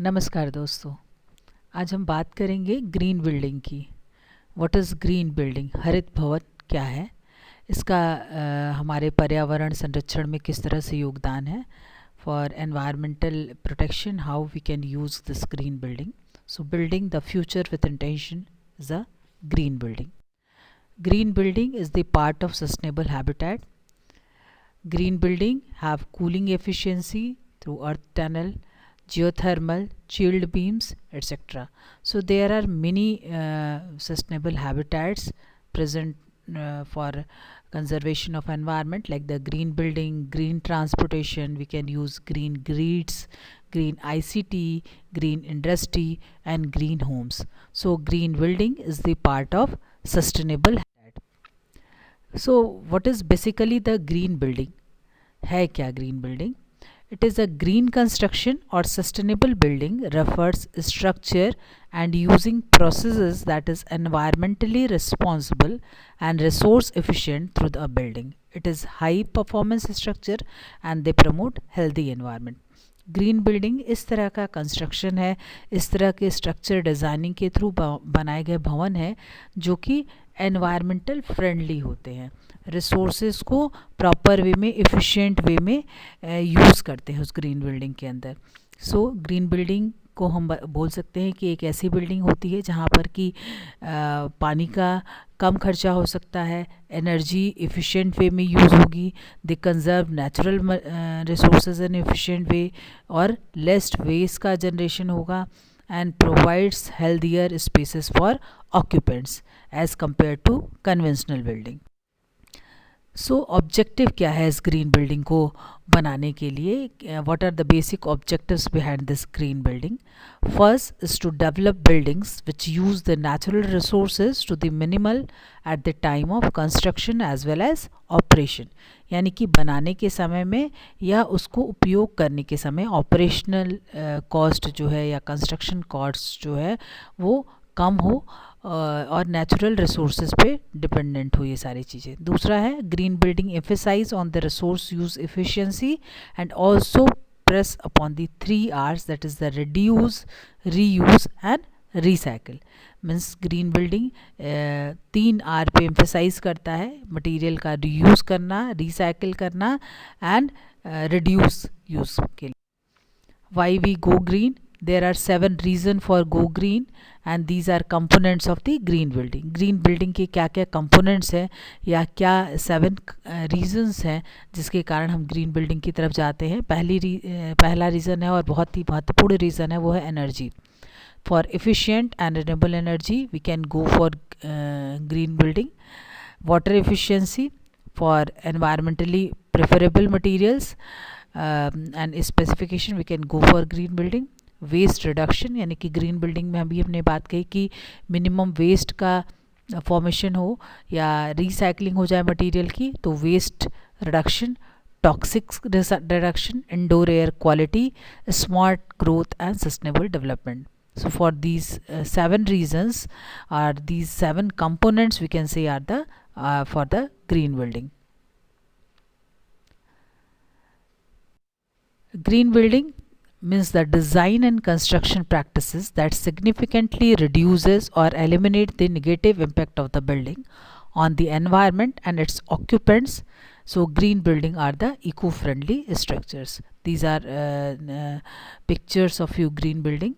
नमस्कार दोस्तों। आज हम बात करेंगे ग्रीन बिल्डिंग की। What is green building? हरित भवन क्या है, इसका हमारे पर्यावरण संरक्षण में किस तरह से योगदान है। For environmental protection, how we can use this green building. So building the future with intention is a green building. Green building is the part of sustainable habitat. Green building have cooling efficiency through earth tunnel, geothermal, chilled beams, etc. So there are many sustainable habitats present for conservation of environment, like the green building, green transportation. We can use green grids, green ICT, green industry, and green homes. So green building is the part of sustainable habitat. So what is basically the green building? है क्या green building? It is a green construction or sustainable building refers structure and using processes that is environmentally responsible and resource efficient through the building. It is high performance structure and they promote healthy environment. Green building इस तरह का construction है, इस तरह के structure designing के through बनाए गए भवन हैं जो कि एनवायरमेंटल फ्रेंडली होते हैं, रिसोर्सेज को प्रॉपर वे में, एफिशिएंट वे में यूज़ करते हैं उस ग्रीन बिल्डिंग के अंदर। सो ग्रीन बिल्डिंग को हम बोल सकते हैं कि एक ऐसी बिल्डिंग होती है जहाँ पर कि पानी का कम खर्चा हो सकता है, एनर्जी एफिशिएंट वे में यूज़ होगी, they conserve natural resources in efficient way, और लेस वेस्ट का जनरेशन होगा, and provides healthier spaces for occupants as compared to conventional building. So objective क्या है इस ग्रीन बिल्डिंग को बनाने के लिए? What are the basic objectives behind this green building? First is to develop buildings which use the natural resources to the minimal at the time of construction as well as operation. यानी कि बनाने के समय में या उसको उपयोग करने के समय ऑपरेशनल कॉस्ट जो है या कंस्ट्रक्शन कॉस्ट जो है वो कम हो और नेचुरल रिसोर्सेज पे डिपेंडेंट हो ये सारी चीज़ें। दूसरा है green building emphasize on the resource use efficiency and also press upon the 3 Rs, that is the reduce, reuse and recycle. Means green building 3 R पे एम्फेसाइज करता है, मटेरियल का रीयूज़ करना, रिसाइकिल करना एंड रिड्यूस यूज़ के लिए। Why we go green? There are 7 reasons for go green and these are components of the green building. Green building के क्या क्या components हैं या क्या 7 reasons हैं जिसके कारण हम green building की तरफ जाते हैं? पहला reason है और बहुत ही महत्वपूर्ण reason है, वो है energy. For efficient and renewable energy we can go for green building. Water efficiency for environmentally preferable materials and specification we can go for green building. Waste reduction, यानी कि ग्रीन बिल्डिंग में अभी हमने बात कही कि मिनिमम वेस्ट का formation हो या रिसाइकलिंग हो जाए मटेरियल की, तो waste reduction, toxic reduction, indoor air quality, smart growth and sustainable development. So for these 7 reasons are these 7 components we can say are the for the green building. Green building means the design and construction practices that significantly reduces or eliminate the negative impact of the building on the environment and its occupants. So green building are the eco-friendly structures. These are pictures of few green building.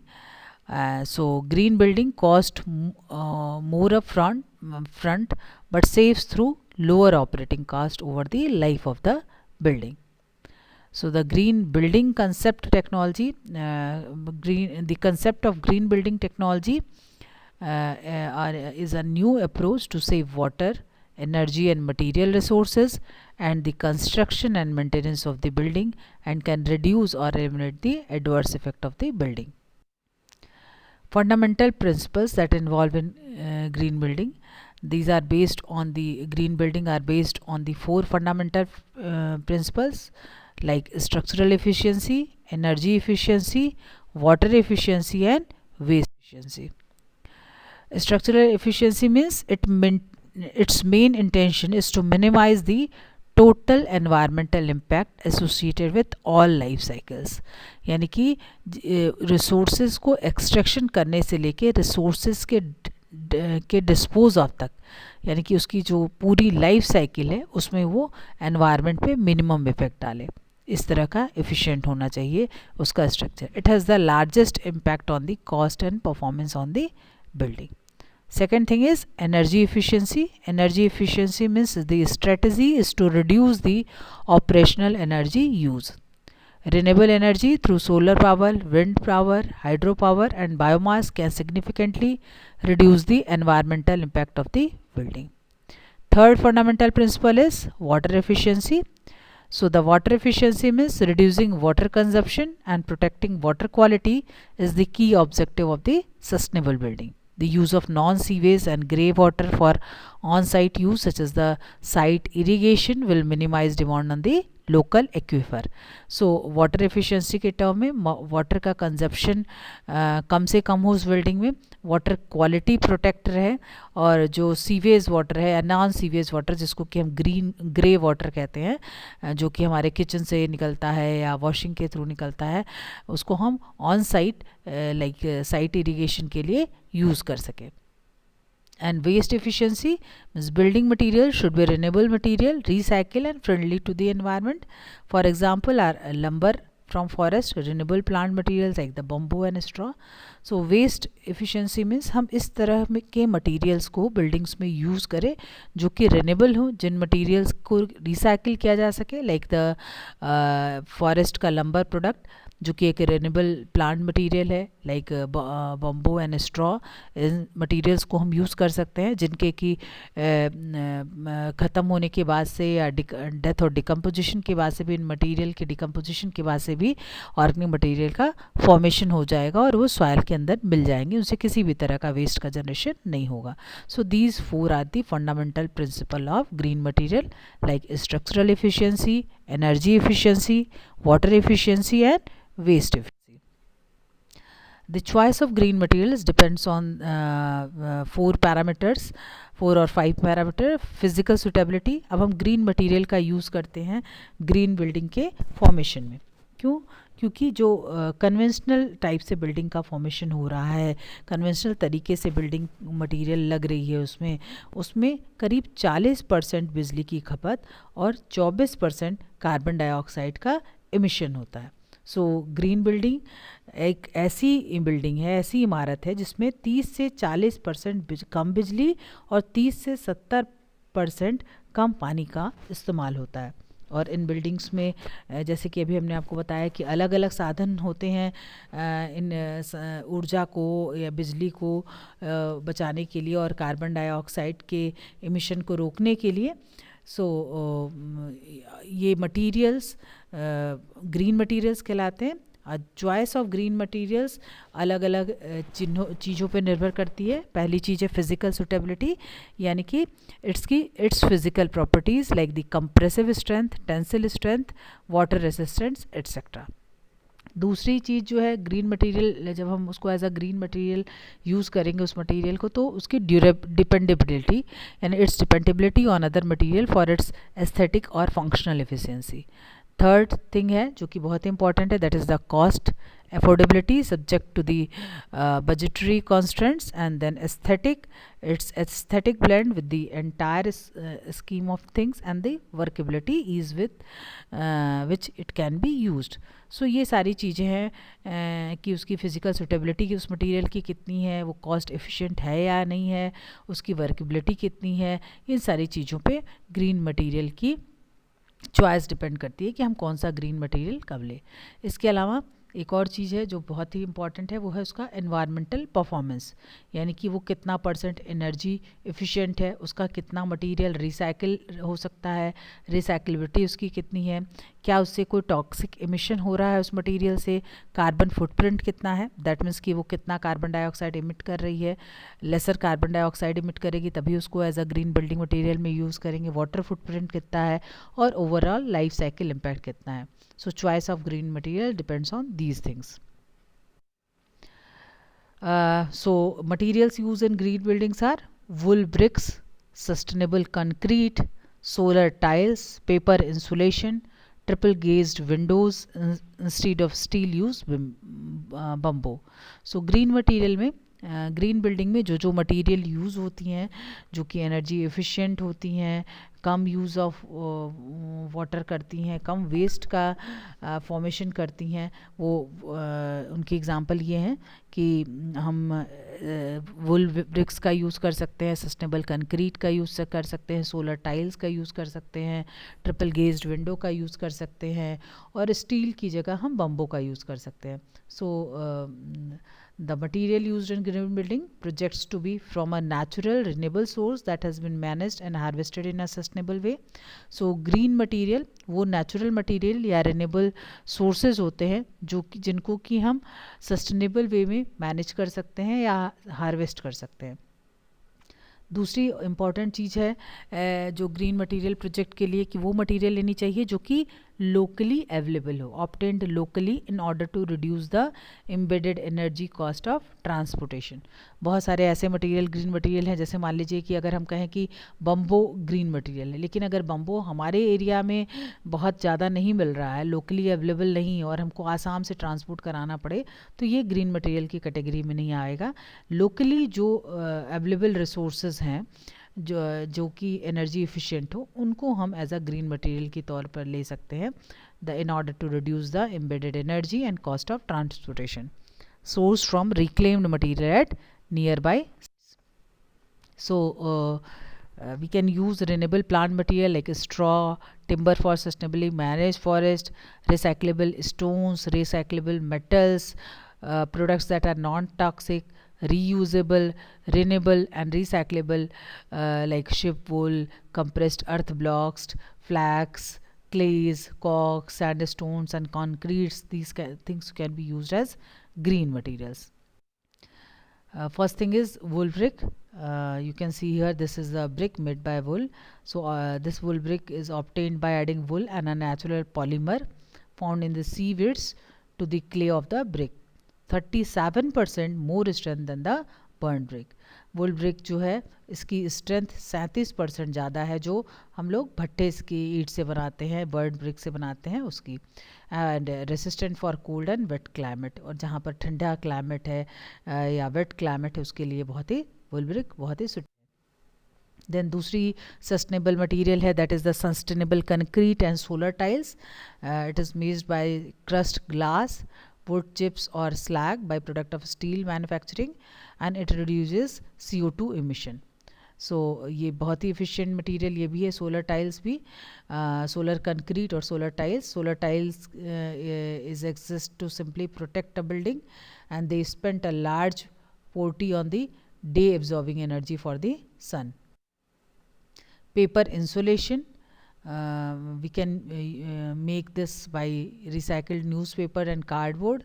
So green building cost more upfront but saves through lower operating cost over the life of the building. So the green building concept technology, the concept of green building technology is a new approach to save water, energy and material resources and the construction and maintenance of the building and can reduce or eliminate the adverse effect of the building. Fundamental principles that involve in green building. These are based on the green building are based on the 4 fundamental principles like structural efficiency, energy efficiency, water efficiency and waste efficiency. Structural efficiency means its main intention is to minimize the total environmental impact associated with all life cycles, यानी कि resources को extraction करने से लेके resources के dispose of तक, यानी कि उसकी जो पूरी लाइफ साइकिल है उसमें वो एनवायरनमेंट पे मिनिमम इफेक्ट डाले। इस तरह का एफिशिएंट होना चाहिए उसका structure. It has the largest impact on the cost and performance on the building. Second thing is energy efficiency. Energy efficiency means the strategy is to reduce the operational energy use. Renewable energy through solar power, wind power, hydropower and biomass can significantly reduce the environmental impact of the building. Third fundamental principle is water efficiency. So the water efficiency means reducing water consumption and protecting water quality is the key objective of the sustainable building. The use of non-sewage and grey water for on-site use such as the site irrigation will minimize demand on the local aquifer. So water efficiency के term में water का consumption कम से कम हो उस building में, water quality protect रहे, और जो सीवेज वाटर है या नॉन सीवेज वाटर जिसको कि हम ग्रे वाटर कहते हैं, जो कि हमारे किचन से निकलता है या वॉशिंग के थ्रू निकलता है, उसको हम on site like site irrigation के लिए यूज़ कर सकें. And waste efficiency means building material should be renewable material, recycle and friendly to the environment. For example, our lumber from forest, renewable plant materials like the bamboo and straw. So waste efficiency means हम इस तरह के materials को buildings में use करें जो कि renewable हो, जिन materials को recycle किया जा सके, like the forest का lumber product जो कि एक रेन्यूएबल प्लांट मटेरियल है, like bamboo and straw. In materials को हम यूज़ कर सकते हैं जिनके कि ख़त्म होने के बाद से या डेथ और डिकम्पोजिशन के बाद से भी, इन मटेरियल के डिकम्पोजिशन के बाद से भी ऑर्गेनिक मटेरियल का फॉर्मेशन हो जाएगा और वो सॉइल के अंदर मिल जाएंगे, उनसे किसी भी तरह का वेस्ट का जनरेशन नहीं होगा. So these 4 are the fundamental principle of green material, like structural efficiency, energy efficiency, water efficiency and waste efficiency. The choice of green materials depends on 4 parameters, 4 और 5 पैरामीटर. Physical suitability. अब हम green material का use करते हैं green building के formation में. क्यों? क्योंकि जो कन्वेंशनल टाइप से बिल्डिंग का फॉर्मेशन हो रहा है, कन्वेंशनल तरीके से बिल्डिंग मटेरियल लग रही है, उसमें करीब 40% बिजली की खपत और 24% कार्बन डाइऑक्साइड का इमिशन होता है. सो ग्रीन बिल्डिंग एक ऐसी बिल्डिंग है, ऐसी इमारत है जिसमें 30 से 40% कम बिजली और 30 से 70% कम पानी का इस्तेमाल होता है. और इन बिल्डिंग्स में जैसे कि अभी हमने आपको बताया कि अलग अलग साधन होते हैं इन ऊर्जा को या बिजली को बचाने के लिए और कार्बन डाइऑक्साइड के इमिशन को रोकने के लिए. सो ये मटीरियल्स ग्रीन मटीरियल्स कहलाते हैं. चॉइस ऑफ ग्रीन मटीरियल्स अलग अलग चीज़ों पे निर्भर करती है. पहली चीज़ है फिज़िकल सुटेबिलिटी, यानी कि its physical properties like the compressive strength, tensile strength, water resistance etcetera. दूसरी चीज़ जो है ग्रीन मटेरियल, जब हम उसको as a green material use करेंगे उस मटेरियल को, तो उसकी डिपेंडेबिलिटी यानी its dependability on other material for its aesthetic और फंक्शनल एफिशिएंसी. थर्ड थिंग है जो कि बहुत इंपॉर्टेंट है, that is the cost affordability subject to the budgetary constraints, and then its aesthetic blend with the entire scheme of things, and the workability is with which it can be used. So ये सारी चीज़ें हैं कि उसकी physical suitability की उस material की कितनी है, वो कॉस्ट एफिशिएंट है या नहीं है, उसकी वर्केबिलिटी कितनी है. इन सारी चीज़ों पे ग्रीन मटेरियल की चॉइस डिपेंड करती है कि हम कौन सा ग्रीन मटेरियल कब लें. इसके अलावा एक और चीज़ है जो बहुत ही इंपॉर्टेंट है, वो है उसका एनवायरमेंटल परफॉर्मेंस, यानी कि वो कितना % एनर्जी एफिशिएंट है, उसका कितना मटेरियल रिसाइकिल हो सकता है, रिसाइकिलिबिलिटी उसकी कितनी है, क्या उससे कोई टॉक्सिक एमिशन हो रहा है उस मटेरियल से, कार्बन फुटप्रिंट कितना है, दैट मीन्स कि वो कितना कार्बन डाइऑक्साइड इमिट कर रही है. लेसर कार्बन डाइऑक्साइड इमिट करेगी तभी उसको as a green building material में यूज़ करेंगे. वाटर फुटप्रिंट कितना है और ओवरऑल लाइफ साइकिल इम्पैक्ट कितना है. So choice of green material depends on these things. So materials used in green buildings are wool bricks, sustainable concrete, solar tiles, paper insulation, triple glazed windows instead of steel use bamboo. So green material में green building में जो जो material use होती हैं जो कि energy efficient होती हैं, कम यूज़ ऑफ वाटर करती हैं, कम वेस्ट का फॉर्मेशन करती हैं, वो उनकी एग्जांपल ये हैं कि हम वुल ब्रिक्स का यूज़ कर सकते हैं, सस्टेनेबल कंक्रीट का यूज़ कर सकते हैं, सोलर टाइल्स का यूज़ कर सकते हैं, ट्रिपल गेज्ड विंडो का यूज़ कर सकते हैं, और स्टील की जगह हम बम्बो का यूज़ कर सकते हैं. सो the material used in green building projects to be from a natural renewable source that has been managed and harvested in a sustainable way. So green material वो natural material या renewable sources होते हैं जो कि जिनको कि हम sustainable way में manage कर सकते हैं या harvest कर सकते हैं. दूसरी इम्पॉर्टेंट चीज़ है जो ग्रीन मटेरियल प्रोजेक्ट के लिए कि वो मटेरियल लेनी चाहिए जो कि लोकली अवेलेबल हो, obtained locally in order to reduce the embedded energy cost of transportation. बहुत सारे ऐसे मटेरियल ग्रीन मटेरियल हैं, जैसे मान लीजिए कि अगर हम कहें कि बम्बो ग्रीन मटेरियल है, लेकिन अगर बम्बो हमारे एरिया में बहुत ज़्यादा नहीं मिल रहा है, लोकली अवेलेबल नहीं है और हमको आसाम से ट्रांसपोर्ट कराना पड़े, तो ये ग्रीन मटेरियल की कैटेगरी में नहीं आएगा. लोकली जो अवेलेबल रिसोर्सेज हैं जो कि एनर्जी एफिशिएंट हो, उनको हम एज अ ग्रीन मटेरियल के तौर पर ले सकते हैं in order to reduce the embedded energy and cost of transportation. Sourced from reclaimed material at nearby. So we can use renewable plant material like straw, timber for sustainably managed forest, recyclable stones, recyclable metals, products that are non-toxic, reusable, renewable and recyclable, like ship wool, compressed earth blocks, flax, clays, cork, sandstones and concretes. These things can be used as green materials. First thing is wool brick. You can see here this is the brick made by wool. So this wool brick is obtained by adding wool and a natural polymer found in the seaweeds to the clay of the brick. 37% more strength than the burnt brick. Wool brick जो है इसकी strength 37% ज़्यादा है जो हम लोग भट्टे की ईंट से बनाते हैं, बर्ड ब्रिक से बनाते हैं उसकी. And resistant for cold and wet climate, और जहाँ पर ठंडा क्लाइमेट है या वेट क्लाइमेट है उसके लिए बहुत ही वुल ब्रिक बहुत ही सुट. देन दूसरी सस्टेनेबल मटेरियल है that is the sustainable concrete and solar tiles. It is made by crust glass, wood chips or slag by product of steel manufacturing, and it reduces CO2 emission. सो ये बहुत ही efficient material ये भी है. Solar tiles भी, solar concrete और solar tiles is exist to simply protect a building and they spent a large portion on the day absorbing energy for the sun. Paper insulation, we can make this by recycled newspaper and cardboard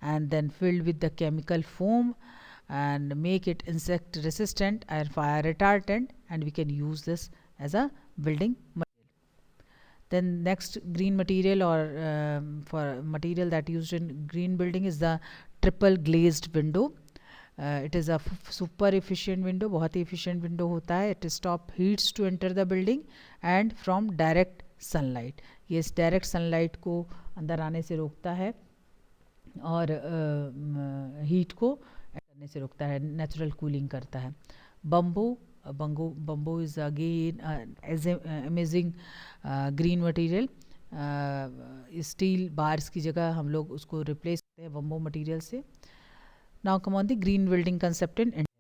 and then filled with the chemical foam and make it insect resistant and fire retardant, and we can use this as a building material. Then next green material or for material that used in green building is the triple glazed window. It is a super efficient window, बहुत ही efficient window होता है. It stop heats to enter the building and from direct sunlight. ये इस direct sunlight को अंदर आने से रोकता है और heat को करने से रोकता है, natural cooling करता है. Bamboo is again amazing green material. Steel bars की जगह हम लोग उसको रिप्लेस करते हैं बम्बो मटेरियल से. Now come on the green building concept in India.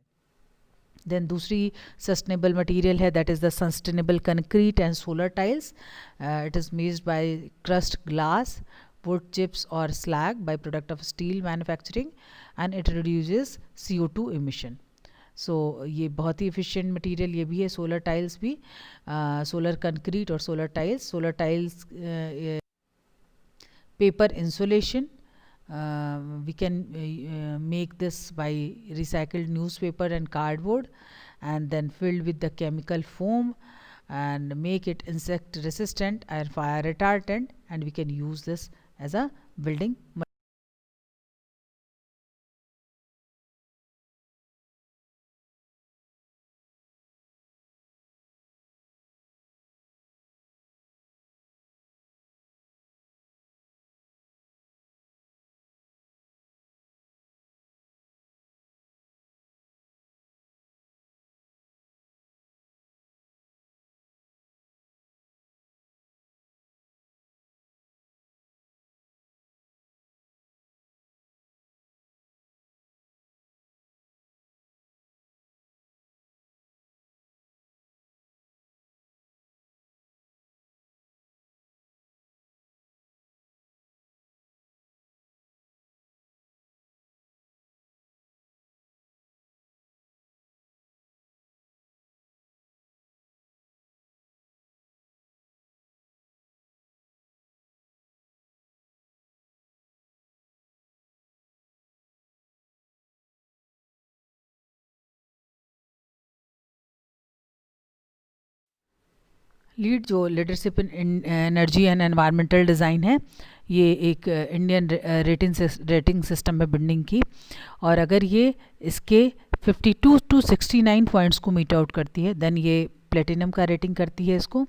Then दूसरी sustainable material है that is the sustainable concrete and solar tiles. It is made by crushed glass, wood chips or slag by product of steel manufacturing, and it reduces CO2 emission. So ये बहुत ही efficient material ये भी है. solar tiles भी, solar concrete और solar tiles paper insulation. We can make this by recycled newspaper and cardboard and then filled with the chemical foam and make it insect resistant and fire retardant, and we can use this as a building material. LEED जो leadership in energy and environmental design है, ये एक Indian rating system है building की, और अगर ये इसके 52 टू 69 पॉइंट्स को मीट आउट करती है देन ये प्लेटिनम का रेटिंग करती है इसको।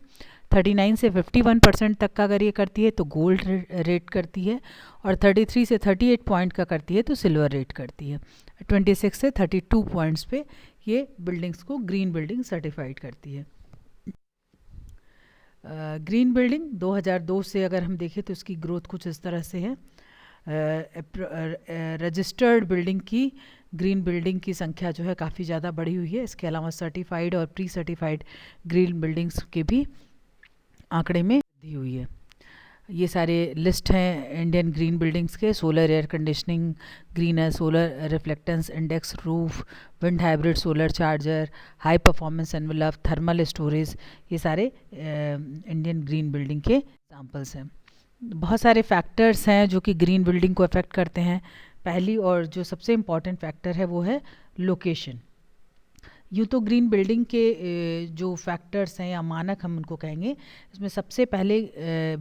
39 से 51% तक का अगर ये करती है तो गोल्ड रेट करती है, और 33 से 38 पॉइंट का करती है तो सिल्वर रेट करती है। 26 से 32 पॉइंट्स पे ये बिल्डिंग्स को ग्रीन बिल्डिंग सर्टिफाइड करती है। ग्रीन बिल्डिंग 2002 से अगर हम देखें तो इसकी ग्रोथ कुछ इस तरह से है। रजिस्टर्ड बिल्डिंग की ग्रीन बिल्डिंग की संख्या जो है काफ़ी ज़्यादा बढ़ी हुई है। इसके अलावा सर्टिफाइड और प्री सर्टिफाइड ग्रीन बिल्डिंग्स के भी आंकड़े में वृद्धि हुई है। ये सारे लिस्ट हैं इंडियन ग्रीन बिल्डिंग्स के। सोलर एयर कंडीशनिंग ग्रीन है, solar reflectance index, roof, wind hybrid solar charger, high performance envelope, thermal storage, ये सारे इंडियन ग्रीन बिल्डिंग के एग्जांपल्स हैं। बहुत सारे फैक्टर्स हैं जो कि ग्रीन बिल्डिंग को अफेक्ट करते हैं। पहली और जो सबसे इम्पॉर्टेंट फैक्टर है वो है लोकेशन। यूँ तो ग्रीन बिल्डिंग के जो फैक्टर्स हैं या मानक हम उनको कहेंगे, इसमें सबसे पहले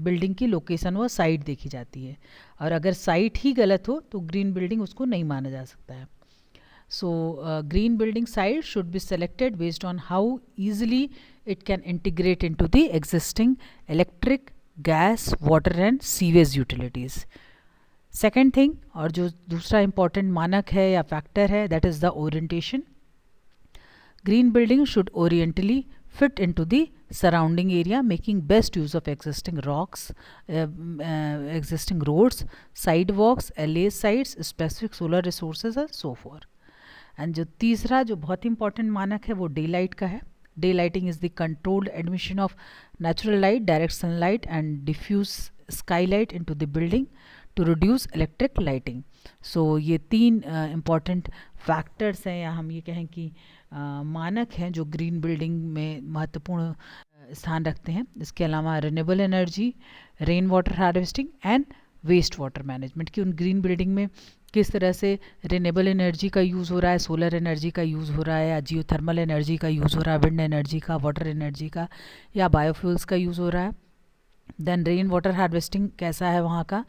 बिल्डिंग की लोकेशन व साइट देखी जाती है, और अगर साइट ही गलत हो तो ग्रीन बिल्डिंग उसको नहीं माना जा सकता है। So green building site should be selected based on how easily it can integrate into the existing electric, gas, water and sewage utilities. Second thing, और जो दूसरा इम्पॉर्टेंट मानक है या फैक्टर है, that is the orientation. Green building should orientally fit into the surrounding area, making best use of existing rocks, existing roads, sidewalks, alley sites, specific solar resources and so forth. And जो तीसरा जो बहुत important मानक है वो day light का है। Daylighting is the controlled admission of natural light, direct sunlight and diffuse skylight into the building to reduce electric lighting. So ये तीन इम्पॉर्टेंट फैक्टर्स हैं, या हम ये कहें कि मानक हैं जो ग्रीन बिल्डिंग में महत्वपूर्ण स्थान रखते हैं। इसके अलावा renewable energy, rain water harvesting and waste water management की उन ग्रीन बिल्डिंग में किस तरह से रिन्यूएबल एनर्जी का यूज़ हो रहा है, सोलर एनर्जी का यूज़ हो रहा है, या जियोथर्मल एनर्जी का यूज़ हो रहा है, विंड एनर्जी का, वाटर एनर्जी का, या बायोफ्यूल्स का यूज़ हो रहा है। देन रेन वाटर हार्वेस्टिंग कैसा है वहाँ का,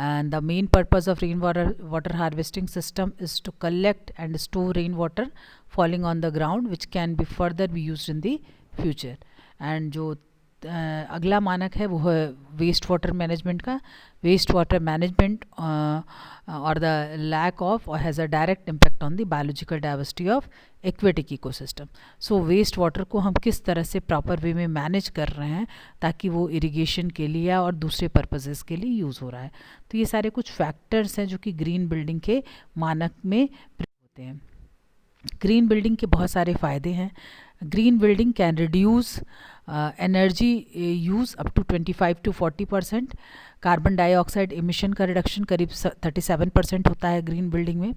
and the main purpose of rainwater harvesting system is to collect and store rainwater falling on the ground which can be further be used in the future. and जो अगला मानक है वो है वेस्ट वाटर मैनेजमेंट का। Waste water management और the lack of has a direct impact on the biological diversity of aquatic ecosystem. So waste water को हम किस तरह से प्रॉपर वे में मैनेज कर रहे हैं ताकि वो इरिगेशन के लिए और दूसरे पर्पसेस के लिए यूज़ हो रहा है। तो ये सारे कुछ फैक्टर्स हैं जो कि ग्रीन बिल्डिंग के मानक में प्रयोग होते हैं। ग्रीन बिल्डिंग के बहुत सारे फ़ायदे हैं। Green building can reduce energy use up to 25 to 40%। Carbon dioxide emission का रिडक्शन करीब 37% होता है ग्रीन बिल्डिंग में।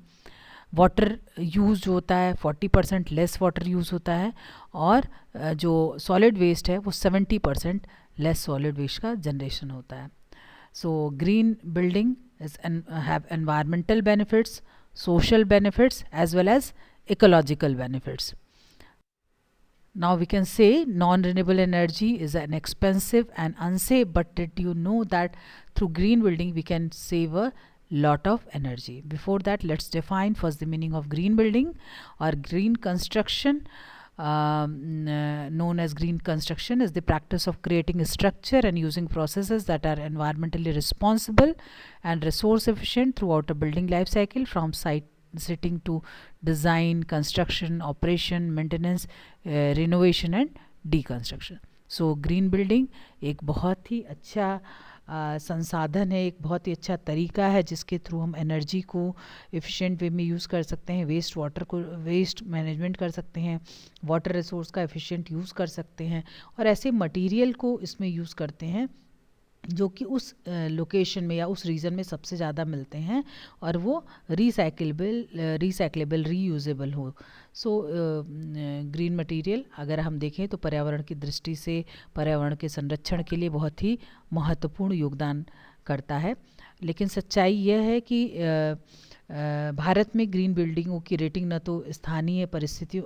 वाटर यूज़ जो होता है 40% लेस वाटर यूज़ होता है, और जो सॉलिड वेस्ट है वो 70% लेस सॉलिड वेस्ट का जनरेशन होता है। So green building is have environmental benefits, social benefits as well as ecological benefits. Now we can say non-renewable energy is an expensive and unsafe, but did you know that through green building we can save a lot of energy? Before that, let's define first the meaning of green building or green construction. Known as green construction is the practice of creating a structure and using processes that are environmentally responsible and resource efficient throughout a building life cycle, from sitting to design, construction, operation, maintenance, renovation and deconstruction. So green building एक बहुत ही अच्छा संसाधन है, एक बहुत ही अच्छा तरीका है जिसके थ्रू हम एनर्जी को एफिशिएंट वे में यूज़ कर सकते हैं, वेस्ट मैनेजमेंट कर सकते हैं, वाटर रिसोर्स का एफिशिएंट यूज़ कर सकते हैं, और ऐसे मटेरियल को इसमें यूज़ करते हैं जो कि उस लोकेशन में या उस रीजन में सबसे ज़्यादा मिलते हैं, और वो रिसाइक्लेबल रीयूजेबल हो। सो ग्रीन मटेरियल अगर हम देखें तो पर्यावरण की दृष्टि से पर्यावरण के संरक्षण के लिए बहुत ही महत्वपूर्ण योगदान करता है। लेकिन सच्चाई यह है कि भारत में ग्रीन बिल्डिंगों की रेटिंग न तो स्थानीय परिस्थितियों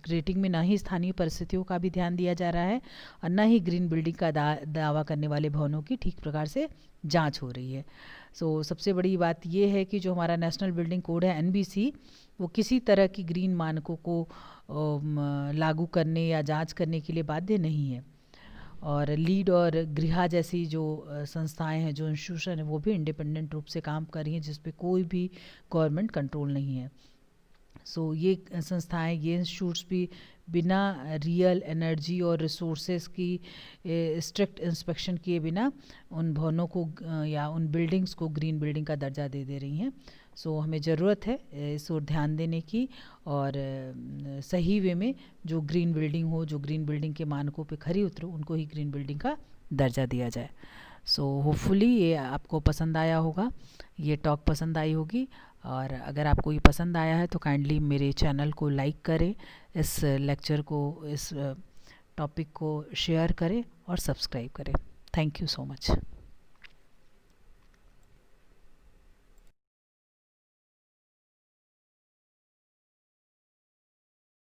रेटिंग में ना ही स्थानीय परिस्थितियों का भी ध्यान दिया जा रहा है और न ही ग्रीन बिल्डिंग का दावा करने वाले भवनों की ठीक प्रकार से जांच हो रही है। सबसे बड़ी बात ये है कि जो हमारा नेशनल बिल्डिंग कोड है NBC, वो किसी तरह की ग्रीन मानकों को लागू करने या जांच करने के लिए बाध्य नहीं है। और लीड और गृहा जैसी जो संस्थाएं हैं, जो इंस्टीट्यूशन है, वो भी इंडिपेंडेंट रूप से काम कर रही हैं, जिस पे कोई भी गवर्नमेंट कंट्रोल नहीं है। ये संस्थाएं, ये इंस्टीट्यूट्स भी बिना रियल एनर्जी और रिसोर्सेज की स्ट्रिक्ट इंस्पेक्शन किए बिना उन भवनों को या उन बिल्डिंग्स को ग्रीन बिल्डिंग का दर्जा दे रही हैं। हमें ज़रूरत है इस ओर ध्यान देने की और सही वे में जो ग्रीन बिल्डिंग हो, जो ग्रीन बिल्डिंग के मानकों पे खरी उतरे, उनको ही ग्रीन बिल्डिंग का दर्जा दिया जाए। होपफुली ये आपको पसंद आया होगा, ये टॉक पसंद आई होगी। और अगर आपको ये पसंद आया है तो काइंडली मेरे चैनल को लाइक करें, इस लेक्चर को, इस टॉपिक को शेयर करें और सब्सक्राइब करें। Thank you so much.